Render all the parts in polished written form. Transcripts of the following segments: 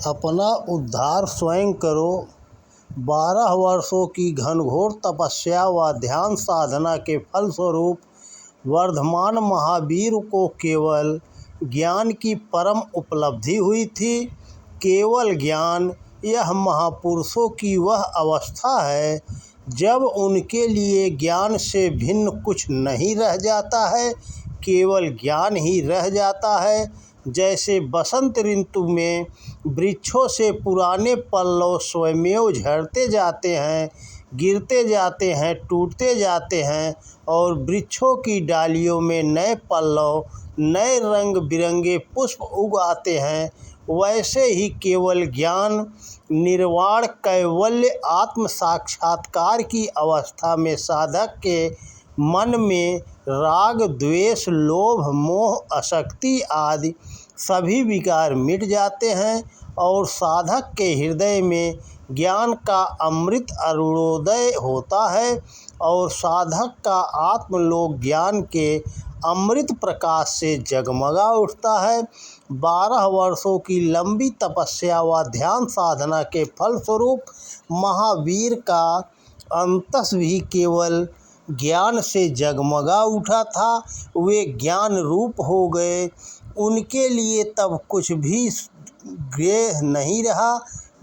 अपना उद्धार स्वयं करो। 12 वर्षों की घनघोर तपस्या व ध्यान साधना के फलस्वरूप वर्धमान महावीर को केवल ज्ञान की परम उपलब्धि हुई थी। केवल ज्ञान यह महापुरुषों की वह अवस्था है जब उनके लिए ज्ञान से भिन्न कुछ नहीं रह जाता है, केवल ज्ञान ही रह जाता है। जैसे बसंत ऋतु में वृक्षों से पुराने पल्लव स्वयमेव झड़ते जाते हैं, गिरते जाते हैं, टूटते जाते हैं और वृक्षों की डालियों में नए पल्लव, नए रंग बिरंगे पुष्प उग आते हैं, वैसे ही केवल ज्ञान निर्वाण कैवल्य आत्म साक्षात्कार की अवस्था में साधक के मन में राग, द्वेष, लोभ, मोह, आसक्ति आदि सभी विकार मिट जाते हैं और साधक के हृदय में ज्ञान का अमृत अरुणोदय होता है और साधक का आत्मलोक ज्ञान के अमृत प्रकाश से जगमगा उठता है। 12 वर्षों की लंबी तपस्या व ध्यान साधना के फलस्वरूप महावीर का अंतस भी केवल ज्ञान से जगमगा उठा था। वे ज्ञान रूप हो गए। उनके लिए तब कुछ भी ज्ञेय नहीं रहा।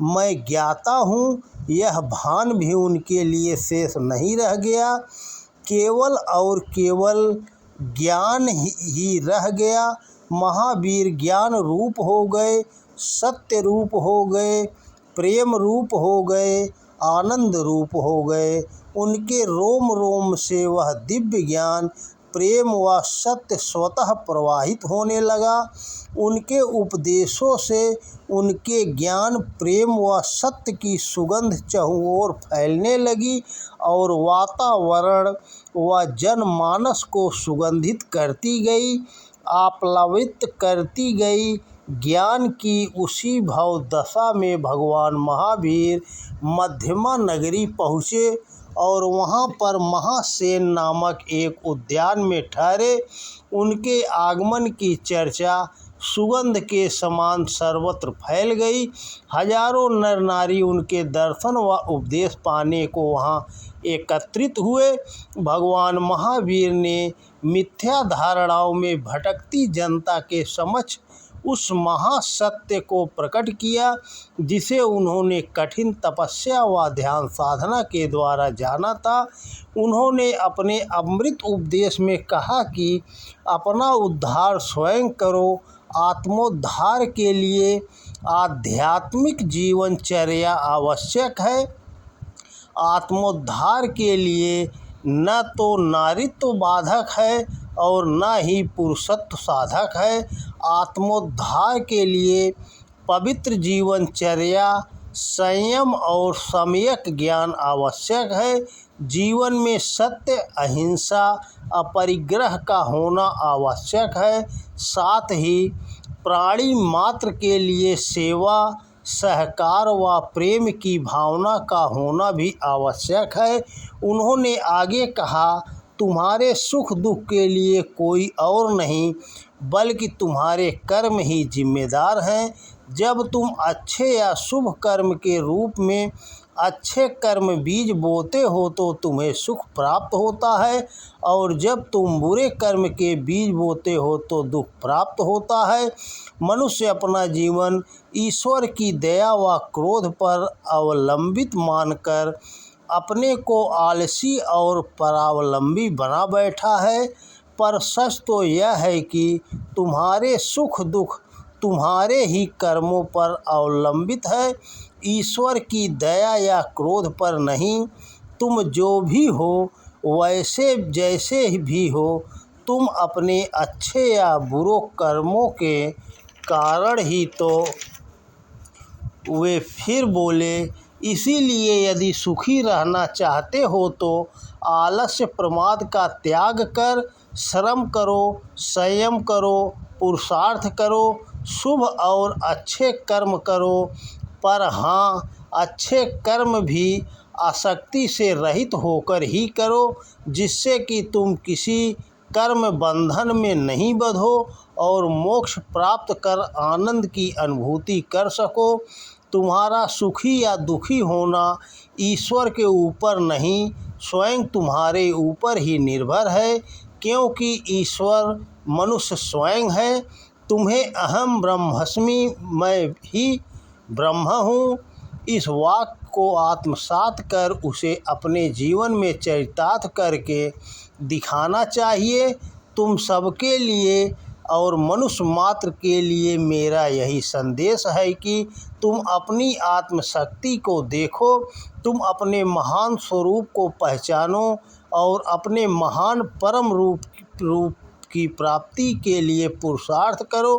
मैं ज्ञाता हूँ, यह भान भी उनके लिए शेष नहीं रह गया। केवल और केवल ज्ञान ही रह गया। महावीर ज्ञान रूप हो गए, सत्य रूप हो गए, प्रेम रूप हो गए, आनंद रूप हो गए। उनके रोम रोम से वह दिव्य ज्ञान, प्रेम व सत्य स्वतः प्रवाहित होने लगा। उनके उपदेशों से उनके ज्ञान, प्रेम व सत्य की सुगंध चहुओर फैलने लगी और वातावरण व जनमानस को सुगंधित करती गई, आप्लावित करती गई। ज्ञान की उसी भव दशा में भगवान महावीर मध्यमा नगरी पहुँचे और वहाँ पर महासेन नामक एक उद्यान में ठहरे। उनके आगमन की चर्चा सुगंध के समान सर्वत्र फैल गई। हजारों नर नारी उनके दर्शन व उपदेश पाने को वहाँ एकत्रित हुए। भगवान महावीर ने मिथ्या धारणाओं में भटकती जनता के समक्ष उस महासत्य को प्रकट किया जिसे उन्होंने कठिन तपस्या व ध्यान साधना के द्वारा जाना था। उन्होंने अपने अमृत उपदेश में कहा कि अपना उद्धार स्वयं करो। आत्मोद्धार के लिए आध्यात्मिक जीवनचर्या आवश्यक है। आत्मोद्धार के लिए न तो नारीत्व बाधक है और न ही पुरुषत्व साधक है। आत्मोद्धार के लिए पवित्र जीवनचर्या, संयम और सम्यक ज्ञान आवश्यक है। जीवन में सत्य, अहिंसा, अपरिग्रह का होना आवश्यक है। साथ ही प्राणी मात्र के लिए सेवा, सहकार व प्रेम की भावना का होना भी आवश्यक है। उन्होंने आगे कहा, तुम्हारे सुख दुख के लिए कोई और नहीं बल्कि तुम्हारे कर्म ही जिम्मेदार हैं। जब तुम अच्छे या शुभ कर्म के रूप में अच्छे कर्म बीज बोते हो तो तुम्हें सुख प्राप्त होता है और जब तुम बुरे कर्म के बीज बोते हो तो दुख प्राप्त होता है। मनुष्य अपना जीवन ईश्वर की दया व क्रोध पर अवलंबित मानकर अपने को आलसी और परावलंबी बना बैठा है। पर सच तो यह है कि तुम्हारे सुख दुख तुम्हारे ही कर्मों पर अवलंबित है, ईश्वर की दया या क्रोध पर नहीं। तुम जो भी हो वैसे जैसे भी हो, तुम अपने अच्छे या बुरे कर्मों के कारण ही तो। वे फिर बोले, इसीलिए यदि सुखी रहना चाहते हो तो आलस्य प्रमाद का त्याग कर श्रम करो, संयम करो, पुरुषार्थ करो, शुभ और अच्छे कर्म करो। पर हाँ, अच्छे कर्म भी आसक्ति से रहित होकर ही करो, जिससे कि तुम किसी कर्म बंधन में नहीं बंधो और मोक्ष प्राप्त कर आनंद की अनुभूति कर सको। तुम्हारा सुखी या दुखी होना ईश्वर के ऊपर नहीं, स्वयं तुम्हारे ऊपर ही निर्भर है, क्योंकि ईश्वर मनुष्य स्वयं है। तुम्हें अहम ब्रह्मस्मि, मैं ही ब्रह्म हूँ, इस वाक्य को आत्मसात कर उसे अपने जीवन में चरितार्थ करके दिखाना चाहिए। तुम सबके लिए और मनुष्य मात्र के लिए मेरा यही संदेश है कि तुम अपनी आत्मशक्ति को देखो, तुम अपने महान स्वरूप को पहचानो और अपने महान परम रूप की प्राप्ति के लिए पुरुषार्थ करो।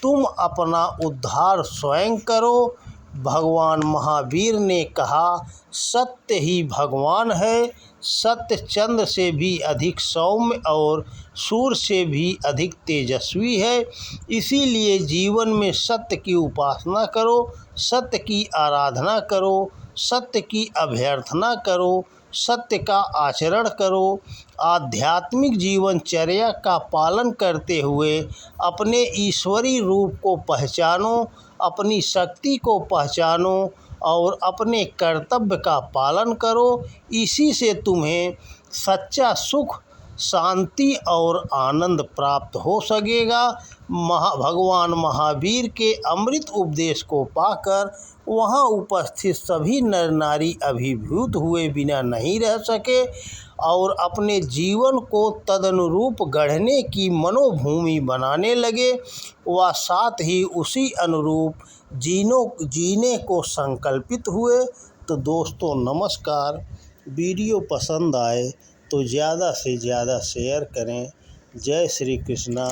तुम अपना उद्धार स्वयं करो। भगवान महावीर ने कहा, सत्य ही भगवान है। सत्य चंद्र से भी अधिक सौम्य और सूर्य से भी अधिक तेजस्वी है। इसीलिए जीवन में सत्य की उपासना करो, सत्य की आराधना करो, सत्य की अभ्यर्थना करो, सत्य का आचरण करो। आध्यात्मिक जीवनचर्या का पालन करते हुए अपने ईश्वरी रूप को पहचानो, अपनी शक्ति को पहचानो और अपने कर्तव्य का पालन करो। इसी से तुम्हें सच्चा सुख, शांति और आनंद प्राप्त हो सकेगा। भगवान महावीर के अमृत उपदेश को पाकर वहाँ उपस्थित सभी नर नारी अभिभूत हुए बिना नहीं रह सके और अपने जीवन को तदनुरूप गढ़ने की मनोभूमि बनाने लगे व साथ ही उसी अनुरूप जीने को संकल्पित हुए। तो दोस्तों नमस्कार, वीडियो पसंद आए तो ज़्यादा से ज़्यादा शेयर करें। जय श्री कृष्णा।